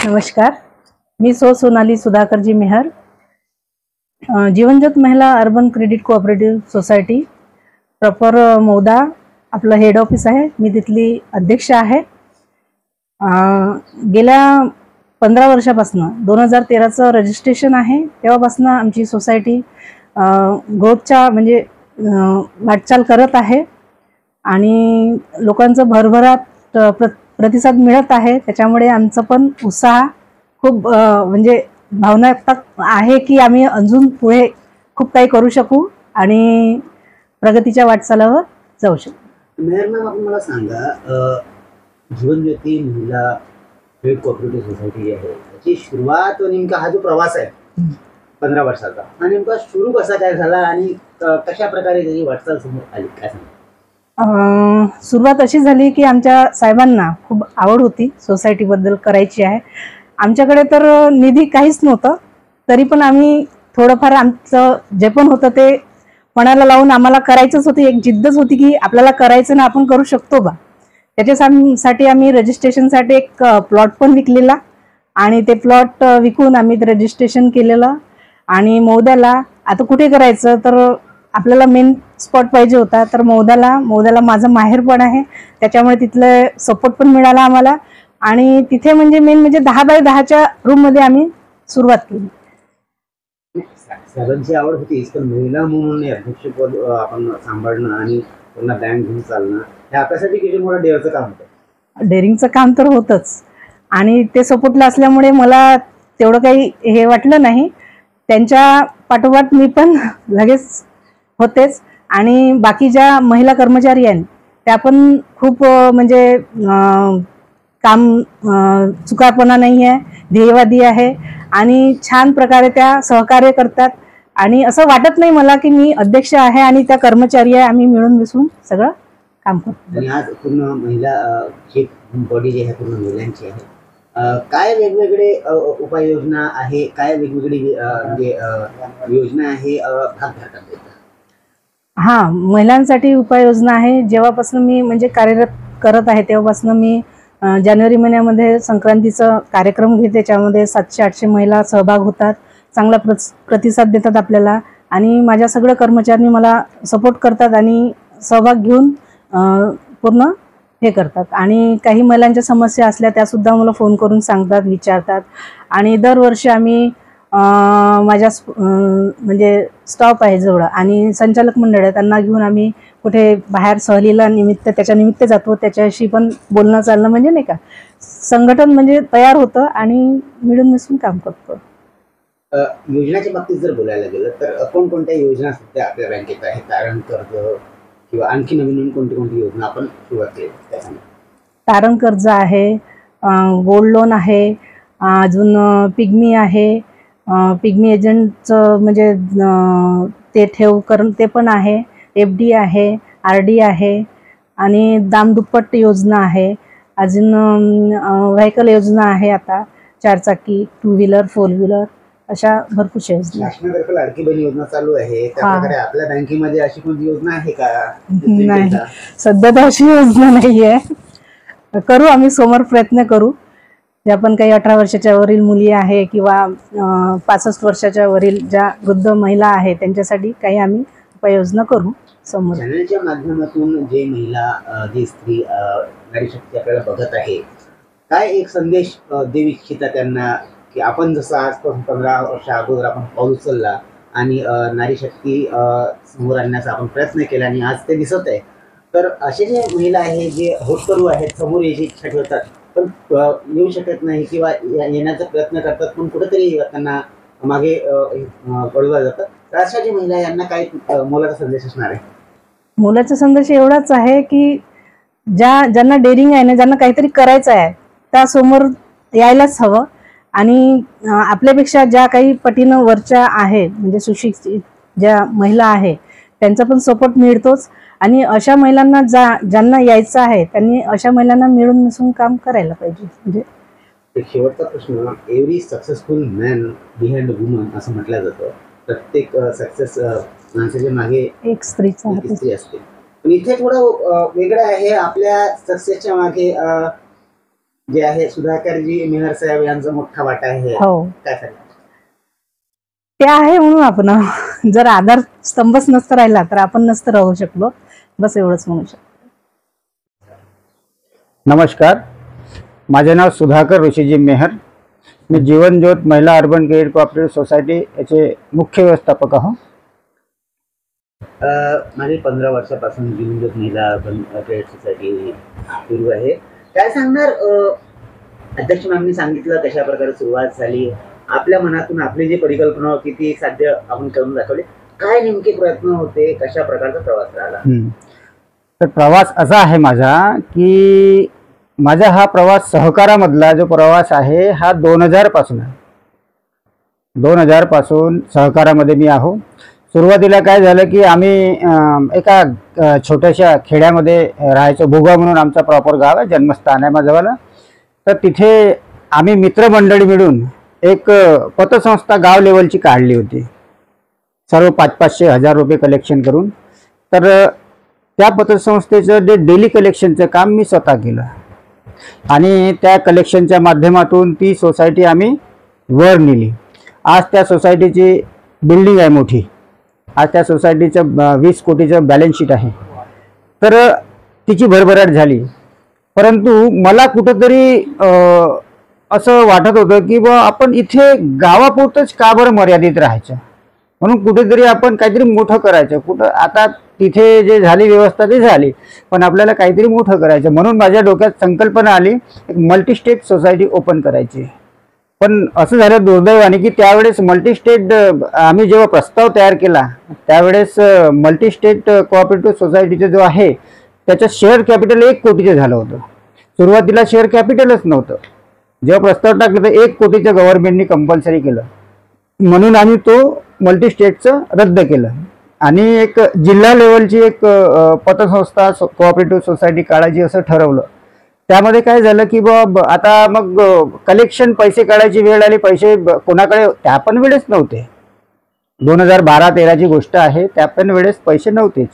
नमस्कार, मी सोनाली सुधाकरजी मेहर, जीवनज्योत महिला urban credit cooperative society proper Mauda आपलं हेड ऑफिस आहे. मी तिथली अध्यक्ष आहे. गेल्या 15 वर्षापासून 2013चं रजिस्ट्रेशन आहे. तेव्हापासून आमची सोसायटी ग्रोथच्या म्हणजे वाटचाल करत आहे आणि लोकांचं भरभराट प्रतिसाद मिळत आहे. त्याच्यामुळे आमचं पण उत्साह खूप म्हणजे भावनात्मक आहे की आम्ही अजून पुढे खूप काही करू शकू आणि प्रगतीच्या वाटचालावर जाऊ शकू. मेहर मॅम, आपण मला सांगा, जीवनज्योती महिला क्रेडिट कोऑपरेटिव्ह सोसायटी जी आहे त्याची सुरुवात नेमका हा जो प्रवास आहे 15 वर्षाचा हा नेमका सुरू कसा काय झाला आणि कशा प्रकारे त्याची वाटचाल समोर आली, काय सांगा? सुरुवात अशी झाली की आमच्या साहेबांना खूप आवड होती सोसायटीबद्दल करायची आहे. आमच्याकडे तर निधी काहीच नव्हतं, तरी पण आम्ही थोडंफार आमचं जे पण होतं ते पणाला लावून आम्हाला करायचंच होती. एक जिद्दच होती की आपल्याला करायचं ना, आपण करू शकतो बा. त्याच्यासाठी आम्ही रजिस्ट्रेशनसाठी एक प्लॉट पण विकलेला आणि ते प्लॉट विकून आम्ही ते रजिस्ट्रेशन केलेलं. आणि मौद्याला आता कुठे करायचं तर आपल्याला मेन स्पॉट पाहिजे होता, तर मौद्याला माझं माहेर पण आहे, त्याच्यामुळे तिथलं सपोर्ट पण मिळाला आम्हाला. आणि तिथे म्हणजे मेन म्हणजे 10 बाय 10च्या रूममध्ये आम्ही सुरुवात केली. साहेबांची आवड होतीच, पण महिला म्हणून अध्यक्षपद आपण सांभाळणं आणि त्यांना बँक घेऊन चालणं हे आपल्यासाठी किती मोठं डेअरचं काम होतं. डेअरिंगचं काम तर होतंच आणि ते सपोर्टला असल्यामुळे मला तेवढं काही हे वाटलं नाही. त्यांच्या पाठोपाठ मी पण लगेच होतेच. आणि बाकी ज्या महिला कर्मचारी आहेत त्या पण खूप म्हणजे काम चुकारपणा नाही आहे, ध्येयवादी आहे आणि छान प्रकारे त्या सहकार्य करतात. आणि असं वाटत नाही मला की मी अध्यक्ष आहे आणि त्या कर्मचारी आहे, आम्ही मिळून मिसळून सगळं काम करतो. आणि आज पूर्ण महिला ही बॉडी जी आहे पूर्ण महिलांची आहे. काय वेगवेगळे उपाययोजना आहे, काय वेगवेगळी म्हणजे योजना आहे भागधारकांना? महिलांसाठी उपाययोजना आहे. जेव्हापासून मी म्हणजे कार्यरत करत आहे तेव्हापासून मी जानेवारी महिन्यामध्ये संक्रांतीचा कार्यक्रम घेते. त्याच्यामध्ये 700-800 महिला सहभाग होतात, चांगला प्रतिसाद देतात आपल्याला आणि माझ्या सगळ्या कर्मचाऱ्यांनी मला सपोर्ट करतात आणि सहभाग घेऊन पूर्ण हे करतात. आणि काही महिलांच्या समस्या असल्या त्यासुद्धा मला फोन करून सांगतात, विचारतात. आणि दरवर्षी आम्ही माझ्या म्हणजे स्टॉप आहे जवळ आणि संचालक मंडळ आहे, त्यांना घेऊन आम्ही कुठे बाहेर सहलीला त्याच्या निमित्त जातो. त्याच्याशी पण बोलणं चालणं म्हणजे नाही का संघटन म्हणजे तयार होतं आणि मिळून मिसळून काम करतो. योजनेच्या बाबतीत जर बोलायला गेलं तर कोणकोणत्या योजना सध्या आपल्या बँकेत आहेत? तारण कर्ज किंवा आणखी नवीन कोणती योजना आपण सुरुवात केली? तारण कर्ज आहे, गोल्ड लोन आहे, अजून पिग्मी आहे, पिग्मी एजंटचं म्हणजे ते ठेव करून ते पण आहे, FD आहे, RD आहे आणि दामदुप्पट योजना आहे. अजून व्हेकल योजना आहे, आता 4 चाकी 2 व्हीलर 4 व्हीलर अशा भरपूर योजना. शासनातर्फे लाडकी बहीण योजना चालू आहे, त्याप्रकारे आपल्या बँकेमध्ये अशी कोणती योजना आहे का? नाही, सध्या तर अशी योजना नाही आहे. करू आम्ही समोर प्रयत्न करू. ज्या पण काही 18 वर्षाच्या वरील मुली आहे किंवा 65 वर्षाच्या वरील ज्या वृद्ध महिला आहे त्यांच्यासाठी काही आम्ही उपाययोजना करू समोर. चॅनलच्या माध्यमातून जे महिला जी स्त्री नारी शक्ती आपल्याला बघत आहे, काय एक संदेश देऊ इच्छिता त्यांना की आपण जसं आजपासून 15 वर्ष अगोदर आपण पाऊल उचलला आणि नारी शक्ती समोर आणण्याचा आपण प्रयत्न केला आणि आज ते दिसत आहे, तर असे जे महिला आहे जे होतकरू आहेत, समोर यायची इच्छा ठेवतात पण येऊ शकत नाही किंवा येण्याचा प्रयत्न करतात पण कुठेतरी त्यांना मागे पडलं जातं, तर अशा जी महिला यांना काय मोलाचा संदेश असणार आहे? मोलाचा संदेश एवढाच आहे की ज्यांना डेअरिंग आहे ना, ज्यांना काहीतरी करायचं आहे त्या समोर यायलाच हवं. आणि आपल्यापेक्षा ज्या काही पटीनं वरच्या आहे म्हणजे सुशिक्षित ज्या महिला आहे त्यांचा पण सपोर्ट मिळतोच. आणि अशा महिलांना ज्यांना यायचं आहे त्यांनी अशा महिलांना मिळून मिसळून काम करायला पाहिजे. म्हणजे एक शेवटचा प्रश्न, every successful man behind a woman असं म्हटलं जातं. प्रत्येक सक्सेस माणसाच्या मागे एक स्त्री असते, पण इथे थोडं वेगळं आहे. आपल्या सक्सेसच्या मागे जे आहे सुधाकरजी मेहर साहेब यांचा मोठा वाटा आहे, हो काय सांगा? ते आहे म्हणून आपण जर आधार स्तंभच नसता राहिला तर आपण नसतं राहू शकलो. बस एवढंच म्हणू शकतो. नमस्कार, माझे नाव सुधाकर ऋषीजी मेहर. मी जीवन ज्योत महिला अर्बन क्रेडिट कोऑपरेटिव्ह सोसायटी याचे मुख्य व्यवस्थापक आहो. मागील 15 वर्षापासून जीवन ज्योत महिला अर्बन क्रेडिट सोसायटी सुरू आहे. काय सांगणार? अध्यक्ष मॅमनी सांगितलं कशा प्रकारे सुरुवात झाली, आपल्या मनातून आपली जी परिकल्पना होती ती साध्य आपण करून दाखवली. काय नेमके प्रयत्न होते, कशा प्रकारचा प्रवास राहिला? तर प्रवास असा आहे माझा की माझा हा प्रवास सहकारामधला जो प्रवास आहे हा 2000 पासून आहे. 2000 पासून सहकारामध्ये मी आहो. सुरुवातीला काय झालं की आम्ही एका छोट्याशा खेड्यामध्ये राहायचो. भोगा म्हणून आमचा प्रॉपर गाव आहे, जन्मस्थान आहे माझंवाला. तर तिथे आम्ही मित्रमंडळी मिळून एक पतसंस्था गाव लेवलची काढली होती, सर्व 500-500 हजार रुपये कलेक्शन करून. तर त्या पतसंस्थेचं जे डेली कलेक्शनचं काम मी स्वतः केलं आणि त्या कलेक्शनच्या माध्यमातून ती सोसायटी आम्ही वर नेली. आज त्या सोसायटीची बिल्डिंग आहे मोठी. आज त्या सोसायटीचं 20 कोटीचं बॅलन्स शीट आहे. तर तिची भरभराट झाली. परंतु मला कुठंतरी असं वाटत होतं की बा आपण इथे गावापुरतंच का बरं मर्यादित राहायचं, म्हणून कुठेतरी आपण काहीतरी मोठं करायचं. कुठं आता तिथे जे झाली व्यवस्था ते झाली, पण आपल्याला काहीतरी मोठं करायचं. म्हणून माझ्या डोक्यात संकल्पना आली एक मल्टीस्टेट सोसायटी ओपन करायची. पण असं झालं दुर्दैवाने की त्यावेळेस मल्टीस्टेट आम्ही जेव्हा प्रस्ताव तयार केला त्यावेळेस मल्टीस्टेट कोऑपरेटिव्ह सोसायटीचं जो आहे त्याचं शेअर कॅपिटल 1 कोटीचं झालं होतं. सुरुवातीला शेअर कॅपिटलच नव्हतं. जेव्हा प्रस्ताव टाकला तर 1 कोटीचं गव्हर्नमेंटनी कंपल्सरी केलं, म्हणून आम्ही तो मल्टीस्टेटचं रद्द केलं आणि एक जिल्हा लेवलची एक पतसंस्था कोऑपरेटिव्ह सोसायटी काढायची असं ठरवलं. त्यामध्ये काय झालं की आता मग कलेक्शन पैसे काढायची वेळ आली. पैसे कोणाकडे त्या पण वेळेस नव्हते. 2012-13ची गोष्ट आहे. त्या पण वेळेस पैसे नव्हतेच.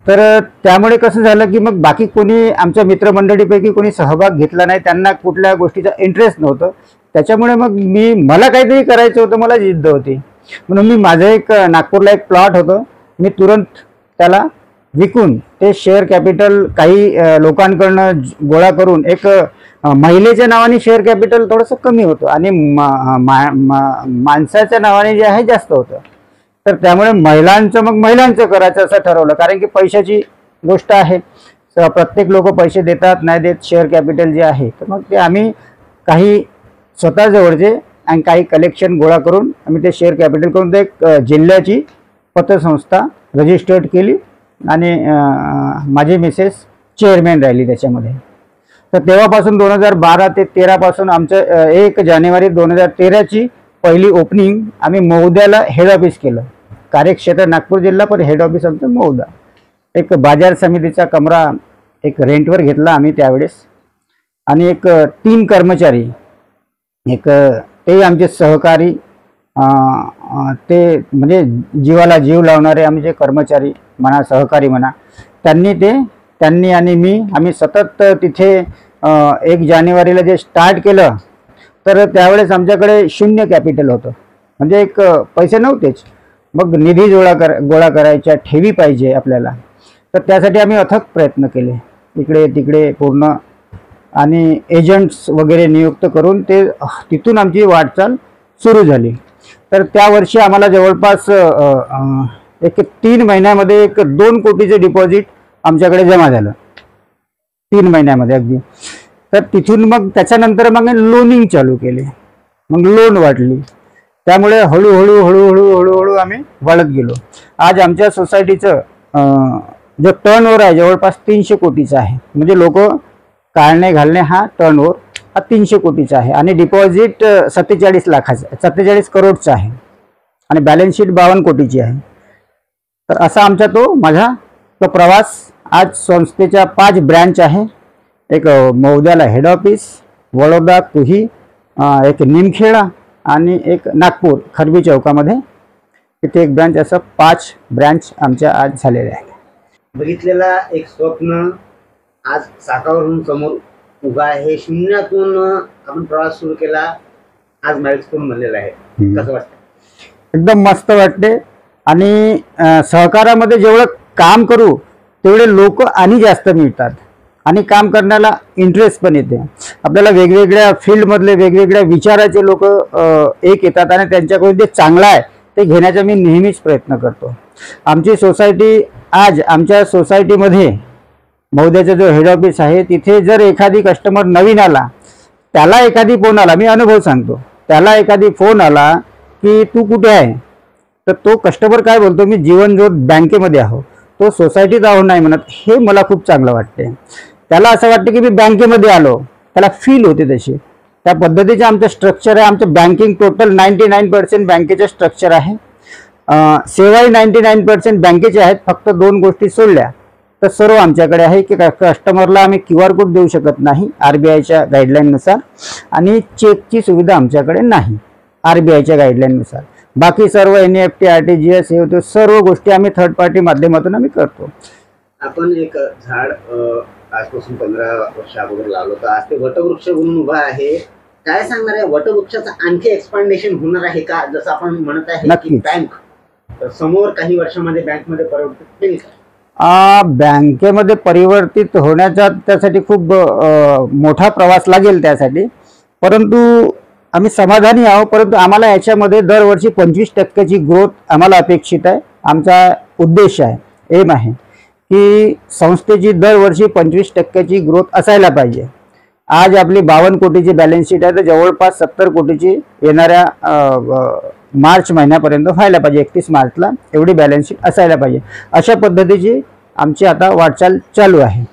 तर त्यामुळे कसं झालं की मग बाकी कोणी आमच्या मित्रमंडळीपैकी कोणी सहभाग घेतला नाही. त्यांना कुठल्या गोष्टीचा इंटरेस्ट नव्हतं. त्याच्यामुळे मग मला काहीतरी करायचं होतं, मला जिद्द होती. म्हणून मी माझं एक नागपूरला एक प्लॉट होतं, मी तुरंत त्याला विकून ते शेअर कॅपिटल काही लोकांकडनं गोळा करून एक महिलेच्या नावाने शेअर कॅपिटल थोडंसं कमी होतं आणि माणसाच्या नावाने जे आहे जास्त होतं. तर त्यामुळे महिलांचं करायचं असं ठरवलं. कारण की पैशाची गोष्ट आहे, प्रत्येक लोक पैसे देतात नाही देत शेअर कॅपिटल जे आहे. तर मग ते आम्ही काही स्वतःजवळचे आणि काही कलेक्शन गोळा करून आम्ही ते शेअर कॅपिटल करून ते एक जिल्ह्याची पतसंस्था रजिस्टर्ड केली आणि माझी मिसेस चेअरमॅन राहिली त्याच्यामध्ये. तर तेव्हापासून 2012 ते 13 पासून आमचं 1 जानेवारी 2013ची पहिली ओपनिंग आम्ही मौद्याला हेड ऑफिस केलं. कार्यक्षेत्र नागपूर जिल्हा, पण हेड ऑफिस आमचं मौदा. एक बाजार समितीचा कमरा एक रेंटवर घेतला आम्ही त्यावेळेस आणि एक 3 कर्मचारी, एक ते आमचे सहकारी, ते म्हणजे जीवाला जीव लावणारे आमचे कर्मचारी म्हणा, सहकारी म्हणा, त्यांनी आणि आम्ही सतत तिथे 1 जानेवारीला जे स्टार्ट केलं तर त्यावेळेस आमच्याकडे 0 कॅपिटल होतं. म्हणजे एक पैसे नव्हतेच. मग निधी गोळा करायच्या, ठेवी पाहिजे आपल्याला. तर त्यासाठी आम्ही अथक प्रयत्न केले इकडे तिकडे पूर्ण, आणि एजंट्स वगैरे नियुक्त करून ते तिथून आमची वाटचाल सुरू झाली. तर त्या वर्षी आम्हाला जवळपास एक 3 महिन्यामध्ये एक 2 कोटीचं डिपॉझिट आमच्याकडे जमा झालं, 3 महिन्यामध्ये अगदी. तर तिथून मग त्याच्यानंतर मग लोनिंग चालू केले, मग लोन वाटली. त्यामुळे हळूहळू आम्ही वाढत गेलो. आज आमच्या सोसायटीचं जो टर्नओव्हर आहे जवळपास 300 कोटीचा आहे. म्हणजे लोक काढणे घालणे हा टर्नओव्हर हा 300 कोटीचा आहे आणि डिपॉझिट 47 लाखाचं 47 करोडचा आहे आणि बॅलन्स शीट 52 कोटीची आहे. तर असा आमचा माझा प्रवास. आज संस्थेच्या 5 ब्रँच आहे. एक मौद्याला हेड ऑफिस, वडोदा कुही, एक निमखेडा आणि एक नागपूर खरबी चौकामध्ये तिथे एक ब्रँच. असं 5 ब्रँच आमच्या आज झालेल्या आहेत. बघितलेला एक स्वप्न आज साकार होऊन समोर उभा आहे, शून्यातून आपण प्रवास सुरू केला, आज माइलस्टोन बनलेला आहे. कसं वाटतं? एकदम मस्त वाटते. आणि सहकारामध्ये जेवढं काम करू तेवढे लोक आणि जास्त मिळतात आणि काम करण्याला इंटरेस्ट पण येते. आपल्याला वेगवेगळ्या फील्डमधले वेगवेगळ्या विचाराचे लोक एक येतात आणि त्यांच्याकडून जे चांगलं आहे ते घेण्याचा मी नेहमीच प्रयत्न करतो. आमची सोसायटी, आज आमच्या सोसायटीमध्ये महोदयाचा जो हेड ऑफिस आहे तिथे जर एखादी कस्टमर नवीन आला, त्याला एखादी फोन आला, मी अनुभव सांगतो, त्याला एखादी फोन आला की तू कुठे आहे, तर तो कस्टमर काय बोलतो, मी जीवन ज्योत बँकेमध्ये आहो, तो सोसायटीत आहो नाही म्हणत. हे मला खूप चांगलं वाटते. त्याला असं वाटतं की मी बँकेमध्ये आलो, त्याला फील होते तशी. त्या पद्धतीचं आमचं स्ट्रक्चर आहे. आमचं बँकिंग टोटल 99% बँकेचं स्ट्रक्चर आहे. सेवाही 99% बँकेचे आहेत. फक्त 2 गोष्टी सोडल्या तर सर्व आमच्याकडे आहे की कस्टमरला आम्ही QR कोड देऊ शकत नाही RBIच्या गाईडलाईननुसार, आणि चेकची सुविधा आमच्याकडे नाही RBIच्या गाईडलाईननुसार. बाकी सर्व NEFT RTGS हे होते, सर्व गोष्टी आम्ही थर्ड पार्टी माध्यमातून आम्ही करतो. आपण एक झाड आजपासून 15 वर्ष अगोदर लावलं होतं, आज ते वटवृक्ष म्हणून उभा आहे. काय सांगणार आहे, वटवृक्षाचं आणखी एक्सपांडेशन होणार आहे का? जसं आपण म्हणत आहे की बँक समोर काही वर्षामध्ये बँकमध्ये परिवर्तित होईल का? बँकेमध्ये परिवर्तित होण्याचा त्यासाठी खूप मोठा प्रवास लागेल त्यासाठी, परंतु आम्ही समाधानी आहोत. परंतु आम्हाला याच्यामध्ये दरवर्षी 25% ग्रोथ आम्हाला अपेक्षित आहे. आमचा उद्देश आहे, एम आहे की संस्थेची दरवर्षी 25% ग्रोथ असायला पाहिजे. आज आपली 52 कोटीची बॅलन्स शीट आहे, तर जवळपास 70 कोटीची येणाऱ्या मार्च महिन्यापर्यंत व्हायला पाहिजे. 31 मार्चला एवढी बॅलन्स शीट असायला पाहिजे. अशा पद्धतीची आमची आता वाटचाल चालू आहे.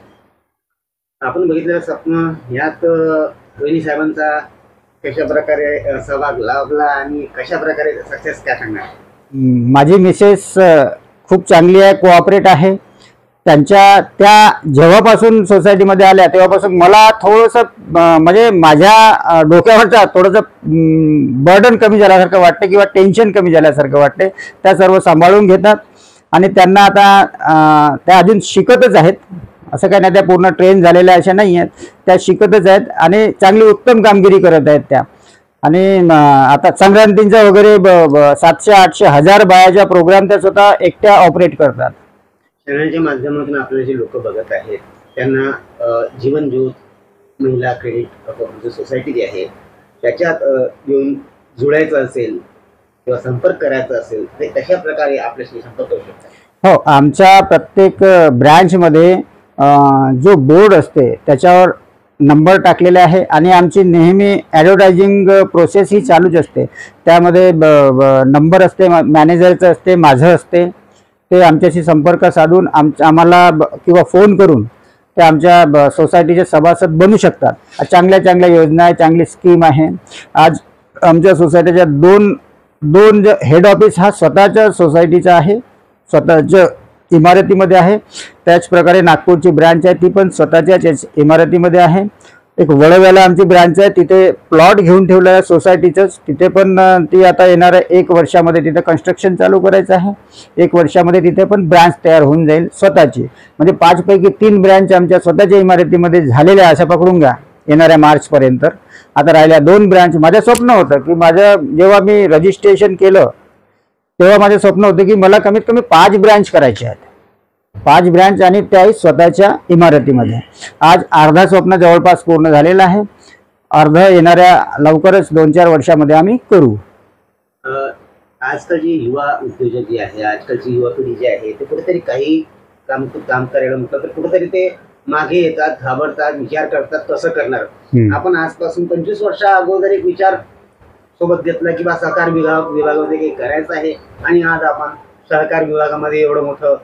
आपण बघितलेलं स्वप्न यात वहिनी साहेबांचा कशा प्रकारे सहभाग लाभला आणि कशा प्रकारे सक्सेस काय सांगणार? माझी मिसेस खूप चांगली आहे, कोऑपरेट आहे. त्या जेव्हापासून सोसायटीमध्ये आल्या तेव्हापासून मला थोडंसं म्हणजे माझ्या डोक्यावरचा थोडंसं बर्डन कमी झाल्यासारखं वाटतं किंवा टेन्शन कमी झाल्यासारखं वाटते. त्या सर्व सांभाळून घेतात आणि त्यांना आता त्या अजून शिकतच आहेत. असं काही नाही त्या पूर्ण ट्रेन झालेल्या अशा नाही आहेत, त्या शिकतच आहेत आणि चांगली उत्तम कामगिरी करत आहेत त्या. आणि आता संक्रांतींचा वगैरे 700, 800, 1000 बायाच्या प्रोग्राम त्या स्वतः एकट्या ऑपरेट करतात. चॅनलच्या माध्यमातून आपल्याला जे लोक बघत आहेत त्यांना जीवन ज्योत महिला क्रेडिट सोसायटी जी आहे त्याच्यात येऊन जुळायचं असेल किंवा संपर्क करायचा असेल तर कशा प्रकारे आपल्याशी संपर्क करू शकतात? हो, आमच्या प्रत्येक ब्रँचमध्ये जो बोर्ड असते त्याच्यावर नंबर टाकलेले आहे आणि आमची नेहमी ॲडव्हर्टायझिंग प्रोसेस ही चालूच असते. त्यामध्ये नंबर असते, मॅनेजरचं असते, माझं असते. ते आमच्याशी संपर्क साधून आम्हाला किंवा फोन करून ते आमच्या सोसायटीचे सभासद बनू शकतात. चांगल्या चांगल्या योजना आहे, चांगली स्कीम आहे. आज आमच्या सोसायटीच्या दोन हेड ऑफिस हा स्वतःच्या सोसायटीचा आहे, स्वतःच्या इमारतीमध्ये आहे. त्याचप्रकारे नागपूरची ब्रांच आहे ती पण स्वतःच्याच इमारतीमध्ये आहे. एक वडव्याला आमची ब्रांच आहे, तिथे प्लॉट घेऊन ठेवलं आहे सोसायटीचंच. तिथे पण ती आता येणाऱ्या 1 वर्षामध्ये तिथे कन्स्ट्रक्शन चालू करायचं आहे. 1 वर्षामध्ये तिथे पण ब्रांच तयार होऊन जाईल स्वतःची. म्हणजे 5 पैकी 3 ब्रांच आमच्या स्वतःच्या इमारतीमध्ये झालेल्या अशा पकडून घ्या येणाऱ्या मार्चपर्यंत. आता राहिल्या 2 ब्रांच. माझं स्वप्न होतं की जेव्हा मी रजिस्ट्रेशन केलं तेव्हा माझं स्वप्न होतं की मला कमीत कमी 5 ब्रांच करायचे आहेत, 5 ब्रांच आणि त्याही स्वतःच्या इमारतीमध्ये. आज अर्धा स्वप्न जवळपास पूर्ण झालेलं आहे. अर्ध येणाऱ्या लवकरच 2-4 वर्षामध्ये आम्ही करू. आजकालची युवा उद्योजक जी आहे, आजकालची युवा पिढी जी आहे ते कुठेतरी काही काम करायला म्हटलं तर कुठेतरी ते मागे येतात, घाबरतात, विचार करतात कसं करणार. आपण आजपासून 25 वर्षा अगोदर एक विचार सोबत घेतला की बा सहकार विभागामध्ये काही करायचं आहे आणि आज आपण सहकार विभागामध्ये एवढं मोठं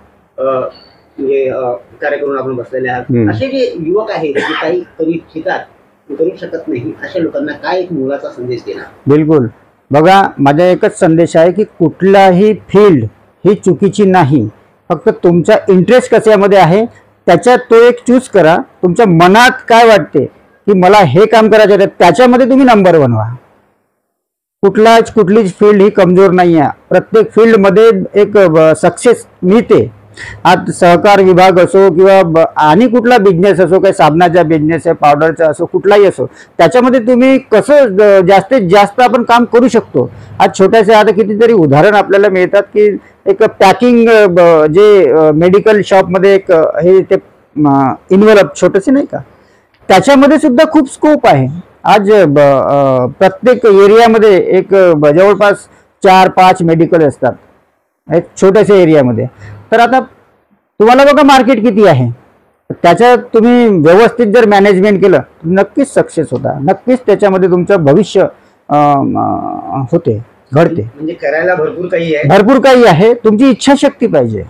कार्य करून आपण बसलेले आहात. असे जे युवक आहेत जे काही करू इच्छितात करू शकत नाही, अशा लोकांना काय एक मोलाचा संदेश देणार? बिलकुल. बघा, माझा एकच संदेश आहे की कुठलाही फील्ड ही चुकीची नाही. फक्त तुमचा इंटरेस्ट कशामध्ये आहे त्याच्यात तो एक चूज करा. तुमच्या मनात काय वाटते की मला हे काम करायचं आहे त्याच्यामध्ये तुम्ही नंबर 1 व्हा. कुठलीच फील्ड ही कमजोर नाही आहे. प्रत्येक फील्डमध्ये एक सक्सेस मिळते. आज सहकार विभाग असो किंवा आणि कुठला बिझनेस असो, काही साबणाचा बिझनेस आहे, पावडरचा असो, कुठलाही असो, त्याच्यामध्ये तुम्ही कसं जास्तीत जास्त आपण काम करू शकतो. आज छोट्याशा आता कितीतरी उदाहरण आपल्याला मिळतात की एक पॅकिंग जे मेडिकल शॉपमध्ये एक हे ते इन्व्हलप छोटंसे नाही का, त्याच्यामध्ये सुद्धा खूप स्कोप आहे. आज प्रत्येक एरियामध्ये एक जवळपास 4-5 मेडिकल असतात एक छोट्याशा एरियामध्ये. तर आता तुम्हाला बघा मार्केट किती आहे, त्याच्यात तुम्ही व्यवस्थित जर मॅनेजमेंट केलं नक्कीच सक्सेस होता, नक्कीच त्याच्यामध्ये तुमचं भविष्य होते, घडते. म्हणजे करायला भरपूर काही आहे. भरपूर काही आहे, तुमची इच्छाशक्ती पाहिजे.